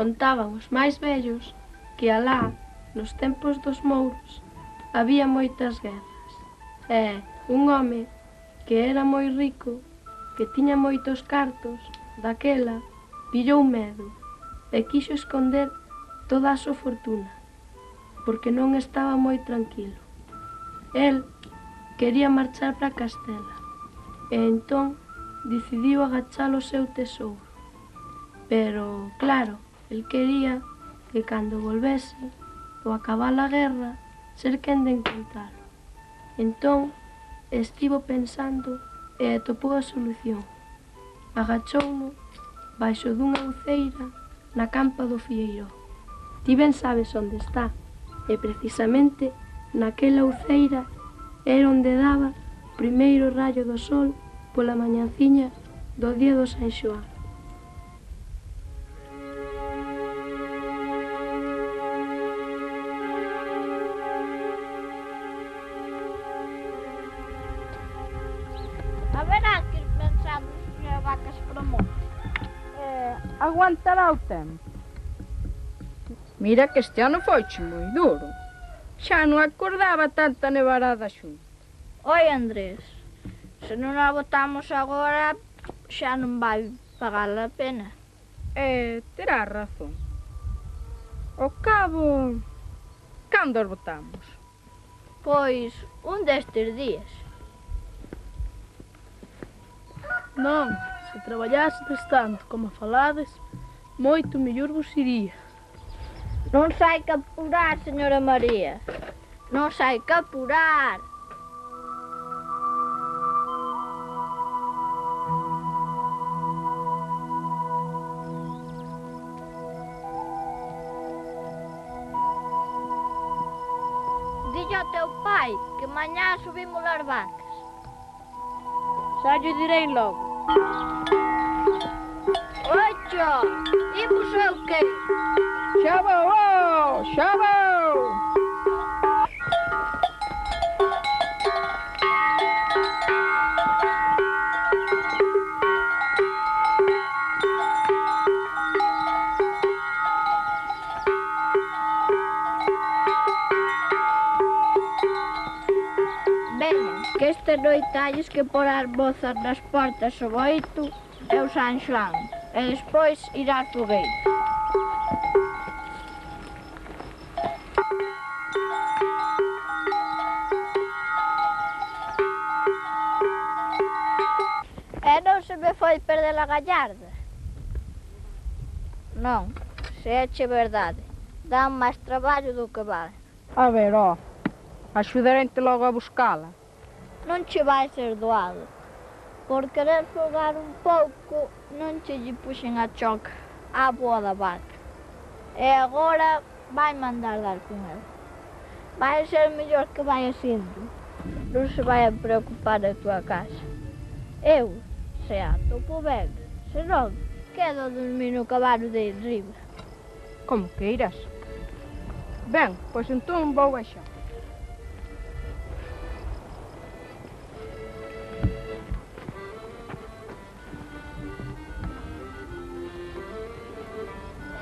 Contaban os máis vellos que alá, nos tempos dos mouros, había moitas guerras. E un home que era moi rico, que tiña moitos cartos, daquela pillou medo e quixo esconder toda a súa fortuna, porque non estaba moi tranquilo. El quería marchar para Castela e entón decidiu agachar o seu tesouro. Pero, claro, el quería que cando volvese, ou acabar a guerra, ser quen de encontralo. Entón, estivo pensando e atopou a solución. Agachouno baixo dunha uceira na campa do Fieiró. Ti ben sabes onde está, e precisamente naquela uceira era onde daba o primeiro rayo do sol pola mañanciña do día do San Xoán. Haberá que ir pensando se as vacas para o monte. Aguantará o tempo. Mira que este ano foiche moi duro. Xa non acordaba tanta nevarada xunta. Oi, Andrés, se non a botamos agora, xa non vai pagar a pena. Terá razón. Ao cabo, cando os botamos? Pois, un destes días. Non, se traballastes tanto como falades, moito mellor vos iría. Non sai que apurar, señora María. Non sai que apurar. Dille ao teu pai que mañá subimos as vacas. Xa lle direi logo. Ocho, imos eu que? Xa vou, xa vou! Veñan, que este noitalles que por as bozas nas portas o 8 é o San Xoán, e despois irá a fogueira. E non se me foi perder a gallarda? Non, se éche verdade, dá máis traballo do que vale. A ver, axudarente logo a buscala. Non che vai ser doado. Por querer folgar un pouco, non che lle puxen a choca á boa da vaca. E agora vai mandar dar con el. Vai ser mellor que vai asindo. Non se vai a preocupar a tua casa. Eu, se atopo ben, se non, quedo a dormir no cabalo de arriba. Como queiras. Ben, pois entón vou baixar.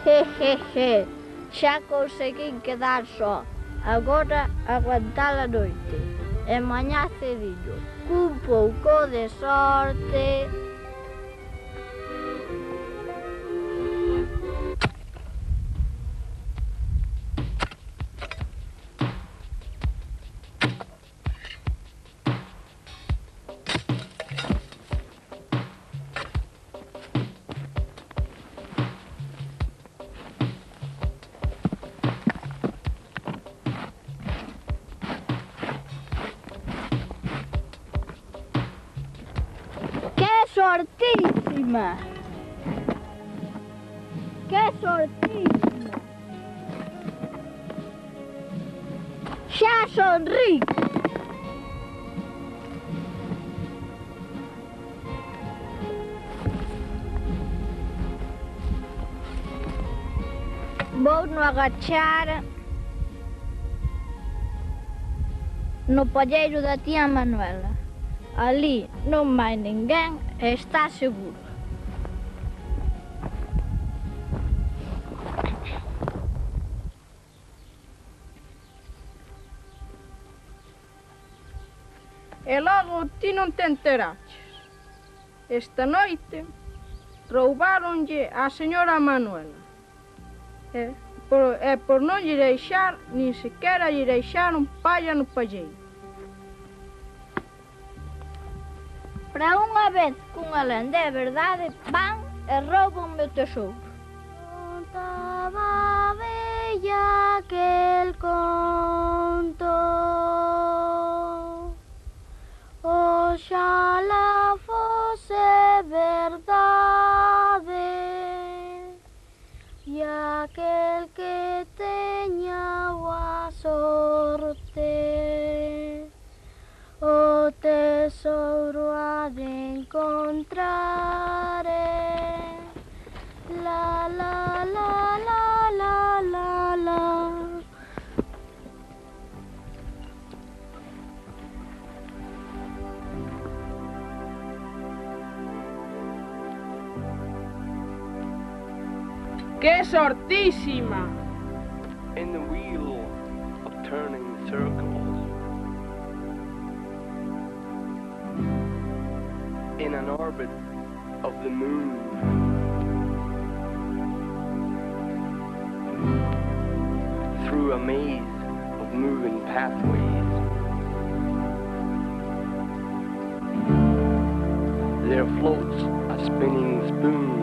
Jejeje, xa conseguín quedar só. Agora aguantar a noite. E mañá cedillo, cun pouco de sorte. Sortísima! Que sortísima! Xa son rico! Vou no agachar no palleiro da tía Manuela. Ali non vai ninguén e está seguro. E logo ti non te enteraches. Esta noite roubáronlle a señora Manuela. E por non lle deixar, nin sequera lle deixaron palla no palleiro. Para unha vez cunha lenda é verdade, van e rouban o tesouro. Contaba bella aquel conto, oxalá fose verdade, e aquel que teña boa sorte o tesouro ha de encontrar. La la la la la la la. ¡Qué sortísima! In the wheel of turning circles, in an orbit of the moon, through a maze of moving pathways, there floats a spinning spoon.